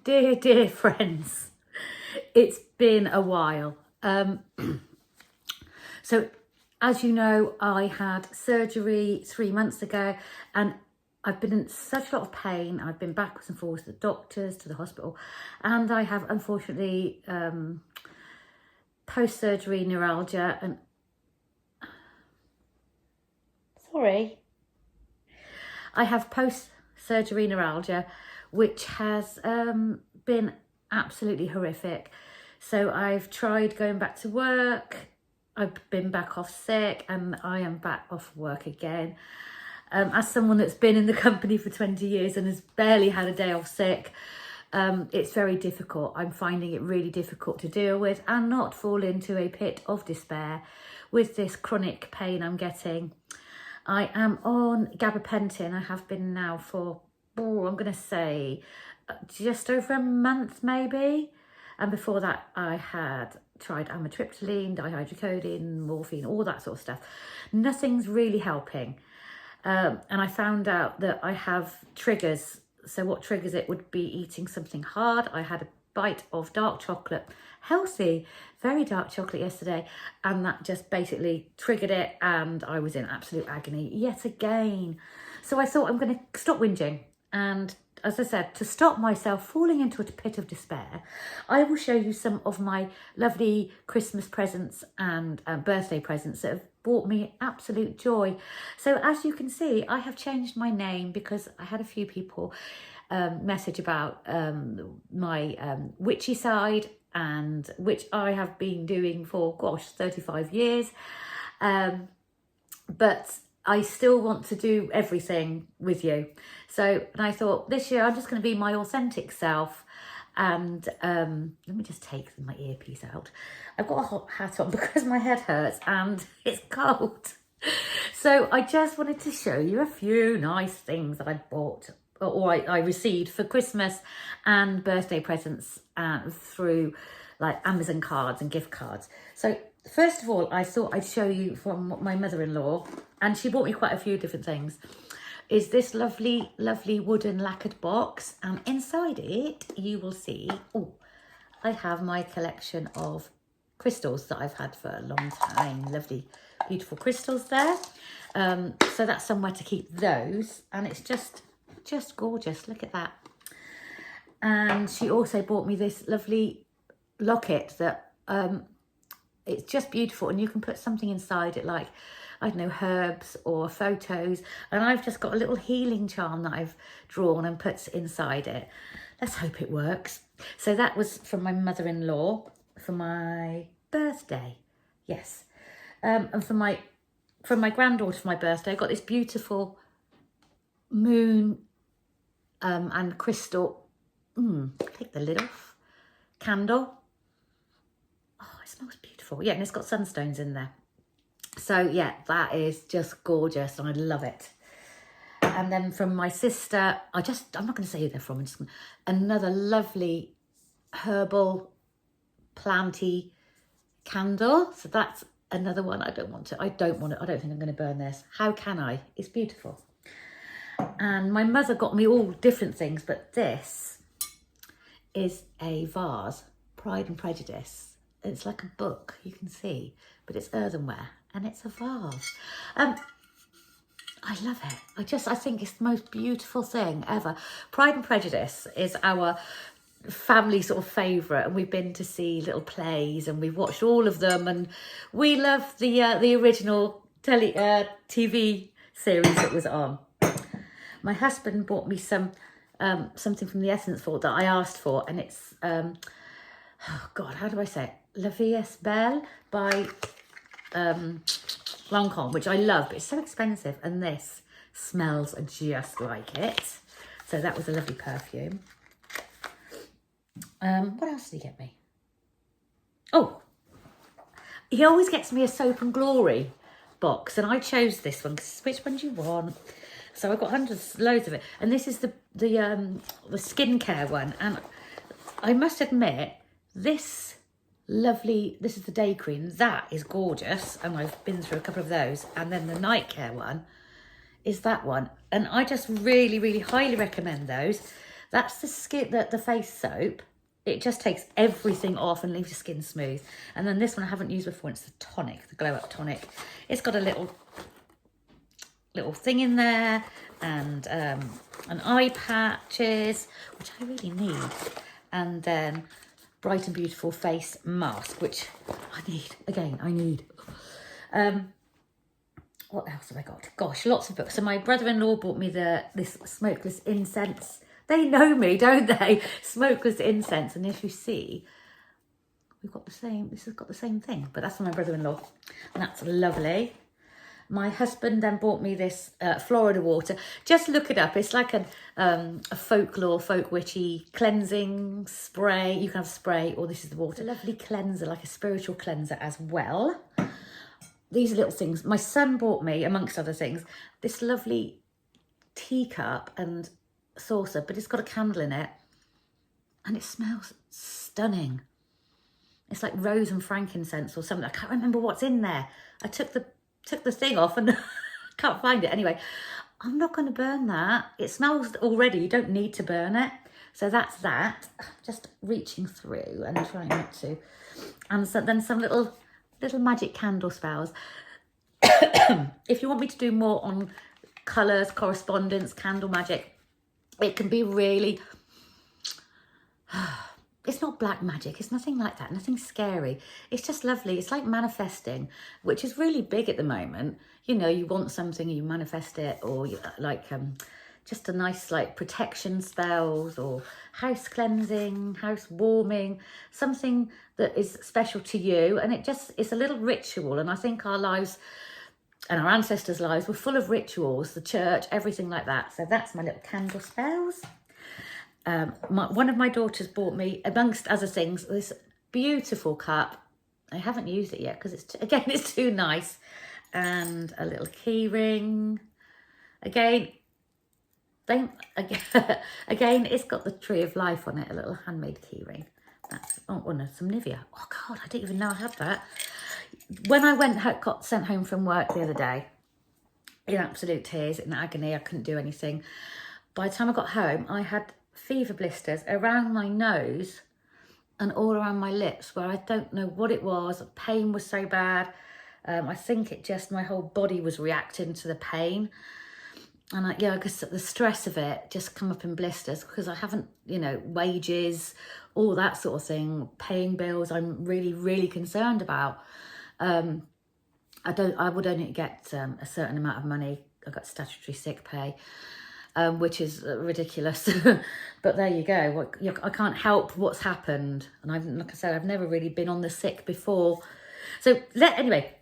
dear friends, it's been a while. So as you know, I had surgery 3 months ago and I've been in such a lot of pain. I've been backwards and forwards to the doctors, to the hospital, and I have unfortunately post-surgery neuralgia and I have post-surgery neuralgia, which has been absolutely horrific. So I've tried going back to work. I've been back off sick and I am back off work again. As someone that's been in the company for 20 years and has barely had a day off sick, it's very difficult. I'm finding it really difficult to deal with and not fall into a pit of despair with this chronic pain I'm getting. I am on gabapentin. I have been now for, I'm going to say, just over a month maybe. And before that, I had tried amitriptyline, dihydrocodone, morphine, all that sort of stuff. Nothing's really helping. And I found out that I have triggers. So what triggers it would be eating something hard. I had a bite of dark chocolate, healthy, very dark chocolate yesterday, and that just basically triggered it and I was in absolute agony yet again. So I thought I'm going to stop whinging, and as I said, to stop myself falling into a pit of despair, I will show you some of my lovely Christmas presents and birthday presents that have brought me absolute joy. So as you can see, I have changed my name because I had a few people message about my witchy side, and which I have been doing for, 35 years. But I still want to do everything with you. So, and I thought this year I'm just going to be my authentic self. And let me just take my earpiece out. I've got a hot hat on because my head hurts and it's cold. So I just wanted to show you a few nice things that I bought or I received for Christmas and birthday presents through like Amazon cards and gift cards. So first of all, I thought I'd show you from my mother-in-law, and she bought me quite a few different things, is this lovely wooden lacquered box, and inside it you will see, I have my collection of crystals that I've had for a long time. Lovely, beautiful crystals there. So that's somewhere to keep those, and it's just gorgeous. Look at that. And she also bought me this lovely locket that it's just beautiful, and you can put something inside it, like, I don't know, herbs or photos. And I've just got a little healing charm that I've drawn and put inside it. Let's hope it works. So that was from my mother-in-law for my birthday. Yes. And from my granddaughter for my birthday, I got this beautiful moon and crystal, take the lid off, candle. Oh, it smells beautiful. Yeah, and it's got sunstones in there. So yeah, that is just gorgeous and I love it. And then from my sister, I'm not going to say who they're from, I'm just gonna, another lovely herbal planty candle. So that's another one. I don't think I'm going to burn this. How can I? It's beautiful. And my mother got me all different things, but this is a vase, Pride and Prejudice. It's like a book, you can see, but it's earthenware and it's a vase. I love it. I think it's the most beautiful thing ever. Pride and Prejudice is our family sort of favourite, and we've been to see little plays and we've watched all of them, and we love the original TV series that was on. My husband bought me something from the Essence Vault that I asked for, and it's oh God, how do I say it? La Vie est Belle by Lancôme, which I love, but it's so expensive, and this smells just like it. So that was a lovely perfume. What else did he get me? Oh, he always gets me a Soap and Glory box, and I chose this one because which one do you want? So I've got loads of it, and this is the skincare one, and I must admit, this is the day cream, that is gorgeous, and I've been through a couple of those, and then the night care one is that one, and I just really highly recommend those. That's the skin, the face soap. It just takes everything off and leaves your skin smooth. And then this one I haven't used before. It's the tonic, the Glow Up Tonic. It's got a little thing in there, and an eye patches, which I really need, and then Bright and Beautiful face mask, which I need. Again, I need. What else have I got? Gosh, lots of books. So my brother-in-law bought me this smokeless incense. They know me, don't they? Smokeless incense. And if you see, we've got the same, this has got the same thing, but that's from my brother-in-law. And that's lovely. My husband then bought me this Florida water. Just look it up. It's like a folklore, folk witchy cleansing spray. You can have spray, or this is the water. Lovely cleanser, like a spiritual cleanser as well. These little things. My son bought me, amongst other things, this lovely teacup and saucer, but it's got a candle in it. And it smells stunning. It's like rose and frankincense or something. I can't remember what's in there. I took the thing off and can't find it. Anyway, I'm not going to burn that. It smells already. You don't need to burn it. So that's that. Just reaching through and trying not to. And so then some little magic candle spells. If you want me to do more on colours, correspondence, candle magic, it can be really... It's not black magic. It's nothing like that. Nothing scary. It's just lovely. It's like manifesting, which is really big at the moment. You know, you want something, you manifest it, or you, like just a nice like protection spells, or house cleansing, house warming, something that is special to you. And it's a little ritual. And I think our lives and our ancestors' lives were full of rituals, the church, everything like that. So that's my little candle spells. One of my daughters bought me, amongst other things, this beautiful cup. I haven't used it yet because it's too nice. And a little key ring. Again, it's got the tree of life on it, a little handmade key ring. That's no, some Nivea. Oh God, I didn't even know I had that. When I got sent home from work the other day, in absolute tears, in agony, I couldn't do anything. By the time I got home, I had fever blisters around my nose and all around my lips, where I don't know what it was. The pain was so bad. I think my whole body was reacting to the pain. And I guess the stress of it just come up in blisters, because I haven't, wages, all that sort of thing, paying bills, I'm really, really concerned about. I would only get a certain amount of money. I got statutory sick pay. Which is ridiculous. But there you go. I can't help what's happened. And like I said, I've never really been on the sick before. So anyway,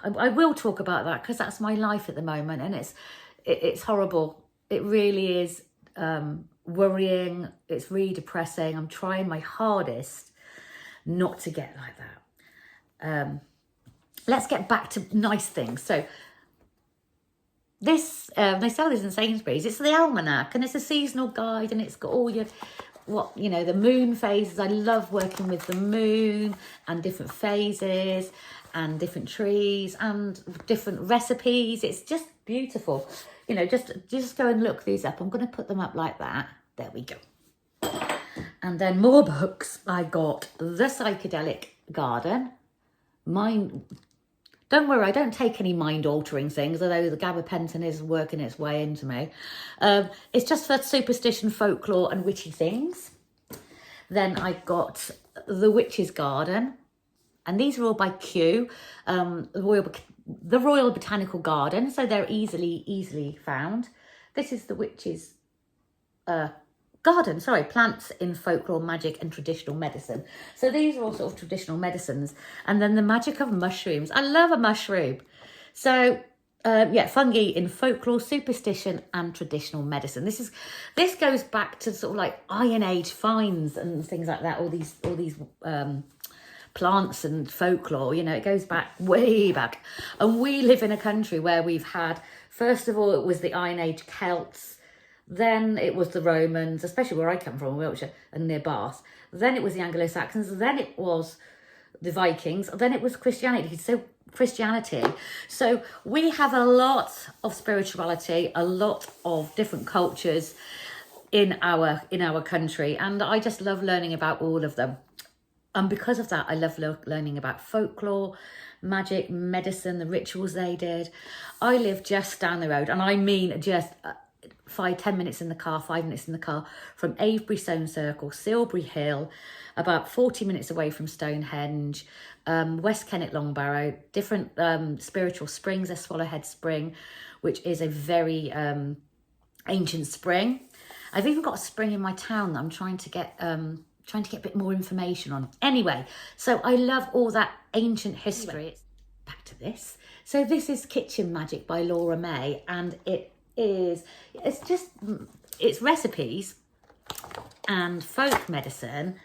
I will talk about that, because that's my life at the moment. And it's horrible. It really is worrying. It's really depressing. I'm trying my hardest not to get like that. Let's get back to nice things. So this, they sell this in Sainsbury's. It's the almanac, and it's a seasonal guide, and it's got all your, the moon phases. I love working with the moon and different phases and different trees and different recipes. It's just beautiful. Just go and look these up. I'm going to put them up like that. There we go. And then more books. I got The Psychedelic Garden. Don't worry, I don't take any mind-altering things, although the gabapentin is working its way into me. It's just for superstition, folklore and witchy things. Then I got The Witch's Garden. And these are all by Kew, the Royal Botanical Garden. So they're easily found. This is The Witch's Garden, plants in folklore, magic and traditional medicine. So these are all sort of traditional medicines. And then the magic of mushrooms. I love a mushroom. So fungi in folklore, superstition and traditional medicine. This goes back to sort of like Iron Age finds and things like that. All these plants and folklore, it goes back, way back. And we live in a country where we've had, first of all, it was the Iron Age Celts. Then it was the Romans, especially where I come from, Wiltshire and near Bath. Then it was the Anglo-Saxons. Then it was the Vikings. Then it was Christianity. So we have a lot of spirituality, a lot of different cultures in our country, and I just love learning about all of them. And because of that, I love learning about folklore, magic, medicine, the rituals they did. I live just down the road, and I mean just 5-10 minutes in the car, 5 minutes in the car from Avebury Stone Circle, Silbury Hill, about 40 minutes away from Stonehenge, West Kennet Longbarrow, different spiritual springs. There's Swallowhead Spring, which is a very ancient spring. I've even got a spring in my town that I'm trying to get a bit more information on. Anyway, so I love all that ancient history. Anyway, back to this. So this is Kitchen Magic by Laura May, and it's recipes and folk medicine,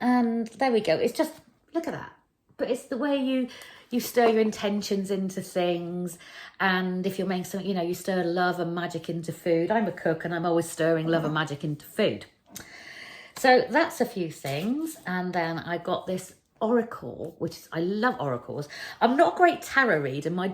and there we go. It's just, look at that. But it's the way you stir your intentions into things, and if you're making something, you stir love and magic into food. I'm a cook, and I'm always stirring love and magic into food. So that's a few things. And then I got this oracle, I love oracles. I'm not a great tarot reader. My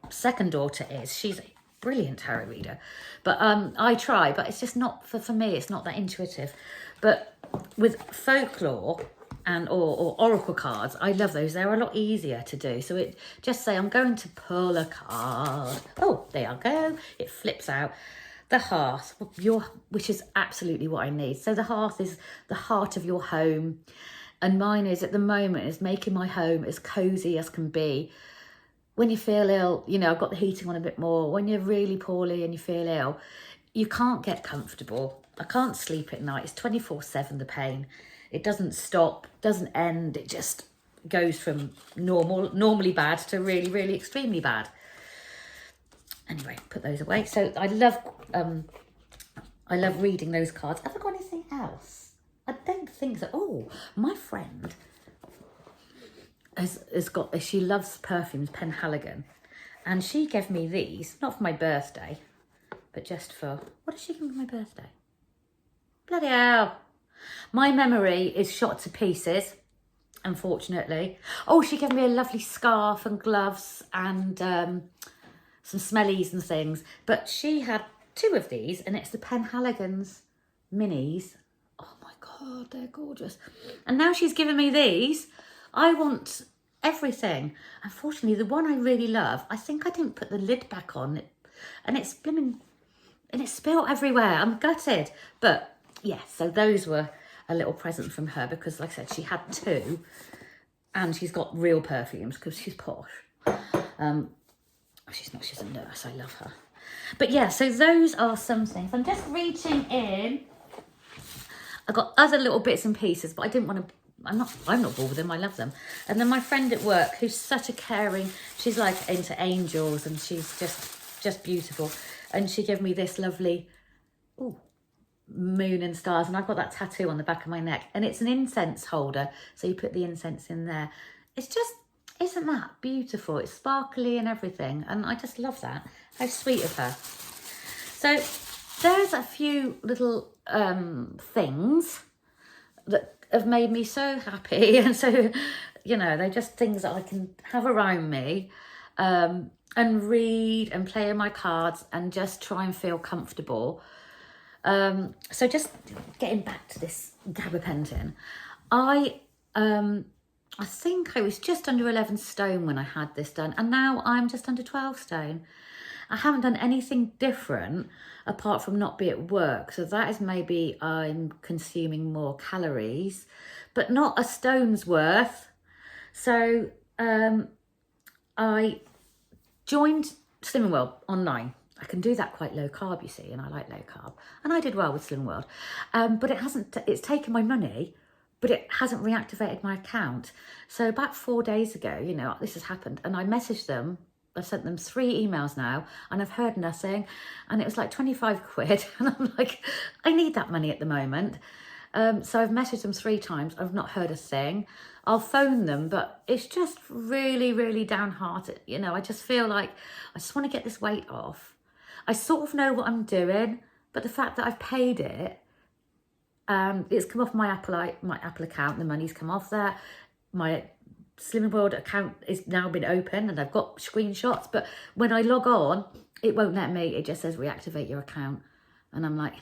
second daughter is. She's a brilliant tarot reader. But I try, but it's just not, for me, it's not that intuitive. But with folklore or oracle cards, I love those. They're a lot easier to do. So just say, I'm going to pull a card. Oh, there I go. It flips out. The hearth, which is absolutely what I need. So the hearth is the heart of your home. And mine is, at the moment, is making my home as cozy as can be. When you feel ill, I've got the heating on a bit more. When you're really poorly and you feel ill, you can't get comfortable. I can't sleep at night. It's 24/7, the pain. It doesn't stop, doesn't end. It just goes from normally bad to really, really extremely bad. Anyway, put those away. So I love reading those cards. Have I got anything else? I don't think so. Oh, my friend she loves perfumes, Penhaligon, and she gave me these, not for my birthday, but just for, what did she give me for my birthday? Bloody hell. My memory is shot to pieces, unfortunately. Oh, she gave me a lovely scarf and gloves and some smellies and things. But she had 2 of these, and it's the Penhaligons minis. Oh my God, they're gorgeous. And now she's given me these. I want everything. Unfortunately, the one I really love, I think I didn't put the lid back on, and it's spilled everywhere. I'm gutted. But yeah, so those were a little present from her, because like I said, she had 2, and she's got real perfumes because she's posh. She's not, she's a nurse. I love her. But yeah, so those are some things. I'm just reaching in. I got other little bits and pieces, but I didn't want to, I'm not bored with them. I love them. And then my friend at work, who's such a caring, she's like into angels, and she's just beautiful. And she gave me this lovely, moon and stars. And I've got that tattoo on the back of my neck, and it's an incense holder. So you put the incense in there. It's just, isn't that beautiful? It's sparkly and everything. And I just love that. How sweet of her. So there's a few little things that have made me so happy. And so, they're just things that I can have around me and read and play in my cards and just try and feel comfortable. So just getting back to this gabapentin, I think I was just under 11 stone when I had this done, and now I'm just under 12 stone. I haven't done anything different apart from not be at work, so that is maybe I'm consuming more calories, but not a stone's worth. So I joined Slimming World online. I can do that quite low carb, you see, and I like low carb, and I did well with Slimming World, but it's taken my money, but it hasn't reactivated my account. So about 4 days ago, this has happened, and I messaged them. I've sent them 3 emails now, and I've heard nothing, and it was like 25 quid, and I'm like, I need that money at the moment. So I've messaged them 3 times. I've not heard a thing. I'll phone them, but it's just really, really downhearted. I just feel like I just want to get this weight off. I sort of know what I'm doing, but the fact that I've paid it, it's come off my Apple account. The money's come off there. My Slimming World account is now been open, and I've got screenshots. But when I log on, it won't let me. It just says reactivate your account, and I'm like,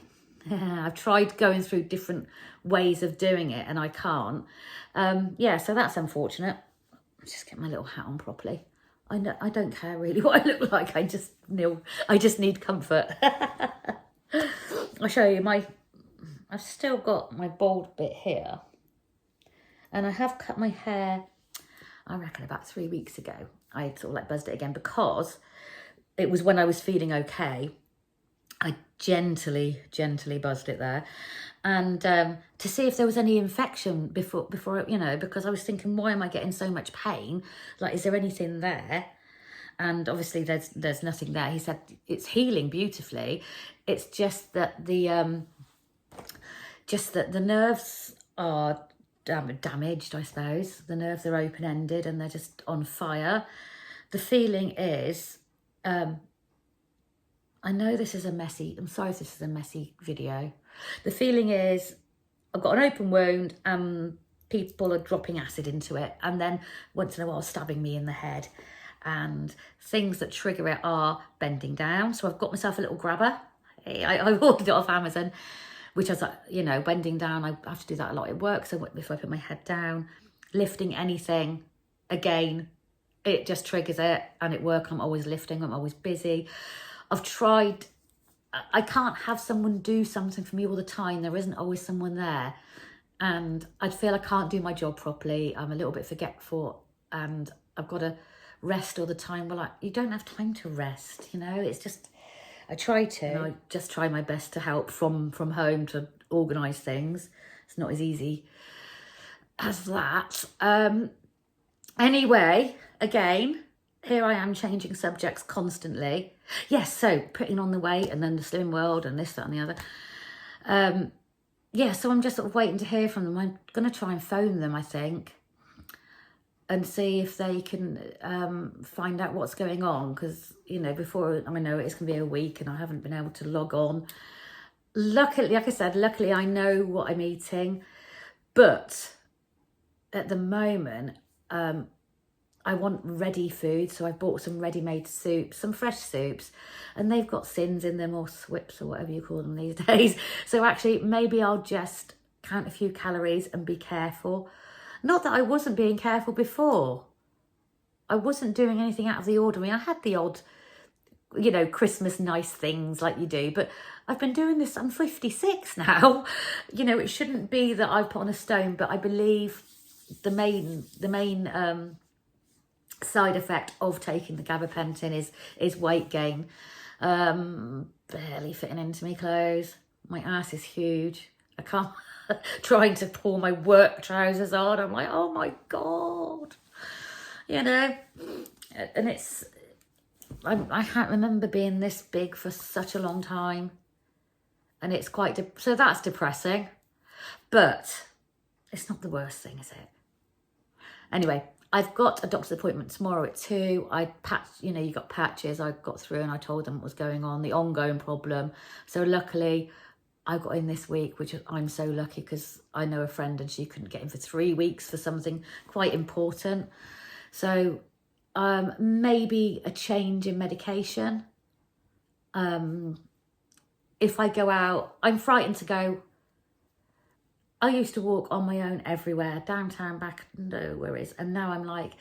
I've tried going through different ways of doing it and I can't. Yeah, so that's unfortunate. Just get my little hat on properly. I don't care really what I look like. I just need comfort. I'll show you I've still got my bald bit here. And I have cut my hair, I reckon about 3 weeks ago. I sort of like buzzed it again because it was when I was feeling okay. I gently buzzed it there. And to see if there was any infection before, you know, because I was thinking, why am I getting so much pain? Like, is there anything there? And obviously there's nothing there. He said it's healing beautifully. It's just that the nerves are damaged, I suppose. The nerves are open-ended and they're just on fire. The feeling is, I know this is I'm sorry if this is a messy video. The feeling is I've got an open wound and people are dropping acid into it and then once in a while stabbing me in the head. And things that trigger it are bending down. So I've got myself a little grabber. I ordered it off Amazon, which I was like, you know, bending down. I have to do that a lot at work. So if I put my head down, lifting anything, again, it just triggers it. And at work, I'm always lifting. I'm always busy. I've tried. I can't have someone do something for me all the time. There isn't always someone there. And I feel I can't do my job properly. I'm a little bit forgetful and I've got to rest all the time. Well, you don't have time to rest, you know. It's just, I try to. And I just try my best to help from home to organise things. It's not as easy as that. Anyway, again, here I am changing subjects constantly. Yes, so putting on the weight and then the Slim World and this, that and the other. Yeah, so I'm just sort of waiting to hear from them. I'm going to try and phone them, I think, and see if they can find out what's going on. Because, you know, before I know it's going to be a week and I haven't been able to log on. Luckily, like I said, luckily I know what I'm eating. But at the moment, I want ready food. So I've bought some ready-made soups, some fresh soups. And they've got sins in them or swips or whatever you call them these days. So actually, maybe I'll just count a few calories and be careful. Not that I wasn't being careful before. I wasn't doing anything out of the ordinary. I had the odd, you know, Christmas nice things like you do, but I've been doing this, I'm 56 now. You know, it shouldn't be that I put on a stone, but I believe the main side effect of taking the gabapentin is weight gain. Barely fitting into me clothes. My ass is huge. I can't, trying to pull my work trousers on. I'm like, oh my God. You know, and it's, I can't remember being this big for such a long time. And it's quite, so that's depressing. But it's not the worst thing, is it? Anyway, I've got a doctor's appointment tomorrow at 2. I patched, you know, you got patches. I got through and I told them what was going on, the ongoing problem. So luckily, I got in this week, which I'm so lucky because I know a friend and she couldn't get in for 3 weeks for something quite important. So maybe a change in medication. If I go out, I'm frightened to go. I used to walk on my own everywhere, downtown, back, nowhere is. And now I'm like,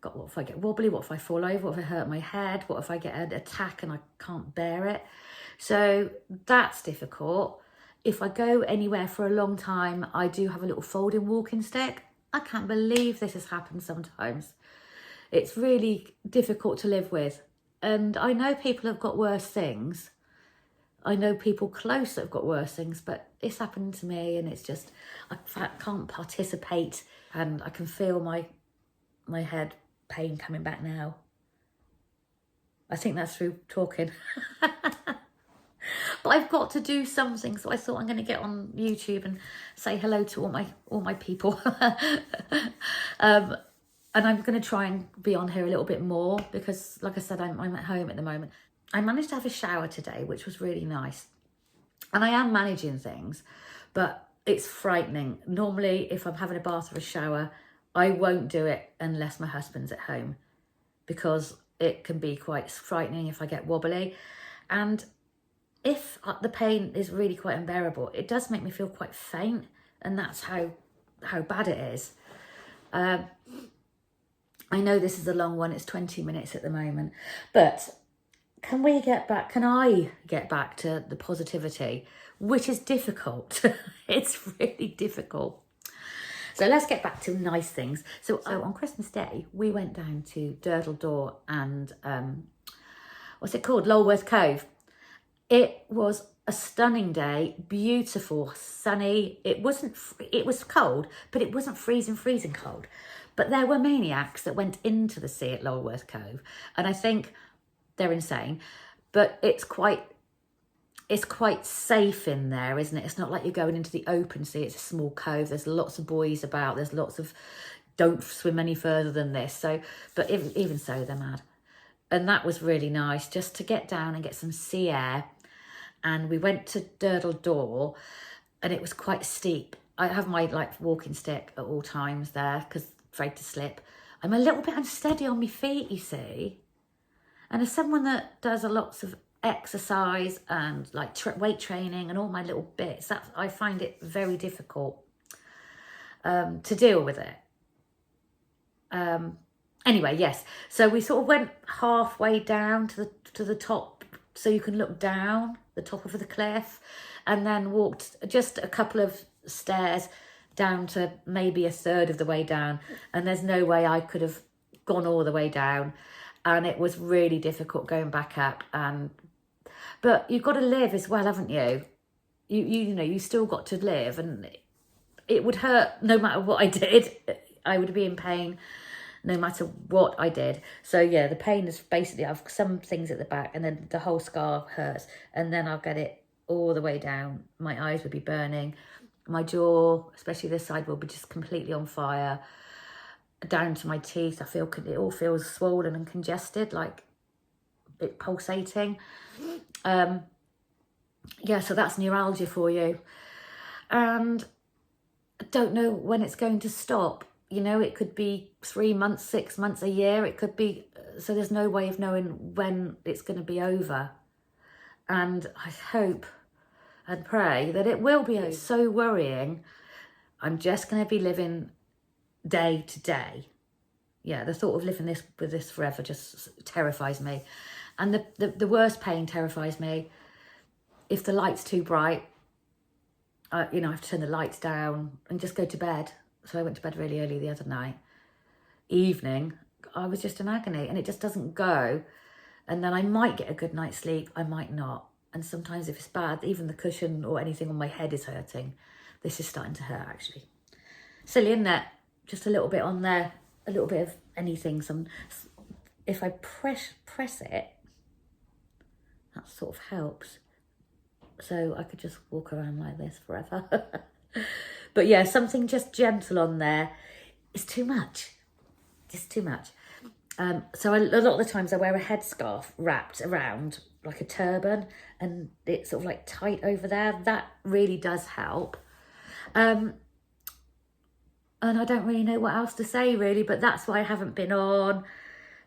God, what if I get wobbly? What if I fall over? What if I hurt my head? What if I get an attack and I can't bear it? So that's difficult. If I go anywhere for a long time, I do have a little folding walking stick. I can't believe this has happened sometimes. It's really difficult to live with. And I know people have got worse things. I know people close that have got worse things, but it's happened to me and it's just, I can't participate and I can feel my head pain coming back now. I think that's through talking. But I've got to do something, so I thought I'm going to get on YouTube and say hello to all my people. And I'm going to try and be on here a little bit more because, like I said, I'm at home at the moment. I managed to have a shower today, which was really nice. And I am managing things, but it's frightening. Normally, if I'm having a bath or a shower, I won't do it unless my husband's at home because it can be quite frightening if I get wobbly. And if the pain is really quite unbearable. It does make me feel quite faint, and that's how bad it is. I know this is a long one. It's 20 minutes at the moment, but can I get back to the positivity, which is difficult. It's really difficult. So let's get back to nice things. So on Christmas Day, we went down to Durdle Door and, what's it called? Lulworth Cove. It was a stunning day, beautiful, sunny. It was cold, but it wasn't freezing cold. But there were maniacs that went into the sea at Lulworth Cove. And I think they're insane, but it's quite safe in there, isn't it? It's not like you're going into the open sea. It's a small cove. There's lots of buoys about. There's lots of don't swim any further than this. So, but even so, they're mad. And that was really nice just to get down and get some sea air. And we went to Durdle Door and it was quite steep. I have my walking stick at all times there because afraid to slip. I'm a little bit unsteady on my feet, you see. And as someone that does lots of exercise and weight training and all my little bits, that I find it very difficult to deal with it. Anyway, yes. So we sort of went halfway down to the top, so you can look down the top of the cliff, and then walked just a couple of stairs down to maybe a third of the way down. And there's no way I could have gone all the way down. And it was really difficult going back up. But you've got to live as well, haven't you? You know, you still got to live, and it would hurt no matter what I did. I would be in pain no matter what I did. So yeah, the pain is basically, I've some things at the back, and then the whole scar hurts, and then I'll get it all the way down. My eyes would be burning. My jaw, especially this side, will be just completely on fire. Down to my teeth, I feel it all feels swollen and congested, like it pulsating. Yeah, so that's neuralgia for you. And I don't know when it's going to stop. You know, it could be 3 months, 6 months, a year. It could be, so there's no way of knowing when it's going to be over. And I hope and pray that it will be over. It's so worrying. I'm just going to be living day to day. Yeah, the thought of living with this forever just terrifies me. And the worst pain terrifies me. If the light's too bright, you know, I have to turn the lights down and just go to bed. So I went to bed really early the other night. Evening, I was just in agony, and it just doesn't go. And then I might get a good night's sleep, I might not. And sometimes if it's bad, even the cushion or anything on my head is hurting. This is starting to hurt, actually. Silly, isn't it? Just a little bit on there, a little bit of anything. If I press it, that sort of helps. So I could just walk around like this forever. But yeah, something just gentle on there is too much. Just too much. So a lot of the times I wear a headscarf wrapped around like a turban, and it's sort of like tight over there. That really does help. And I don't really know what else to say, really, but that's why I haven't been on,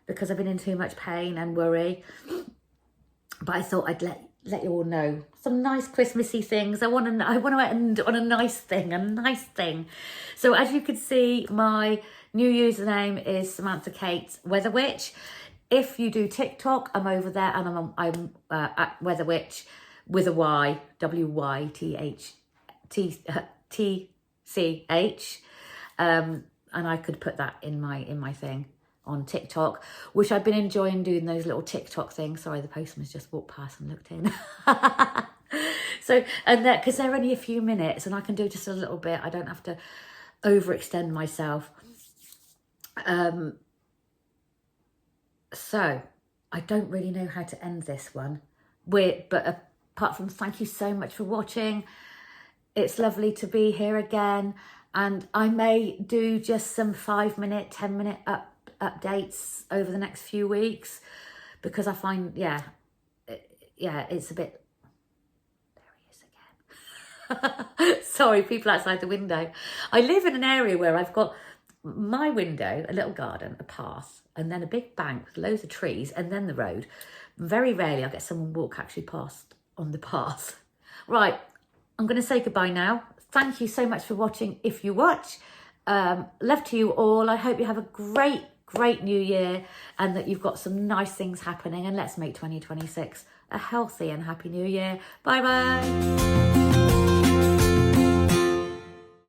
because I've been in too much pain and worry. But I thought I'd let you all know some nice Christmassy things. I want to end on a nice thing. So as you can see, my new username is Samantha Kate Weather Witch. If you do TikTok, I'm over there, and I'm at Weather Witch with a Y, WYTHTCH. And I could put that in my thing on TikTok, which I've been enjoying doing those little TikTok things. Sorry, the postman's just walked past and looked in. So, and that, because they're only a few minutes and I can do just a little bit. I don't have to overextend myself. So I don't really know how to end this one. But apart from thank you so much for watching. It's lovely to be here again. And I may do just some 5-minute, 10-minute updates over the next few weeks, because I find, it's a bit, there he is again. Sorry, people outside the window. I live in an area where I've got my window, a little garden, a path, and then a big bank with loads of trees, and then the road. Very rarely I get someone walk actually past on the path. Right, I'm going to say goodbye now. Thank you so much for watching if you watch. Love to you all. I hope you have a great new year and that you've got some nice things happening, and let's make 2026 a healthy and happy new year. Bye bye.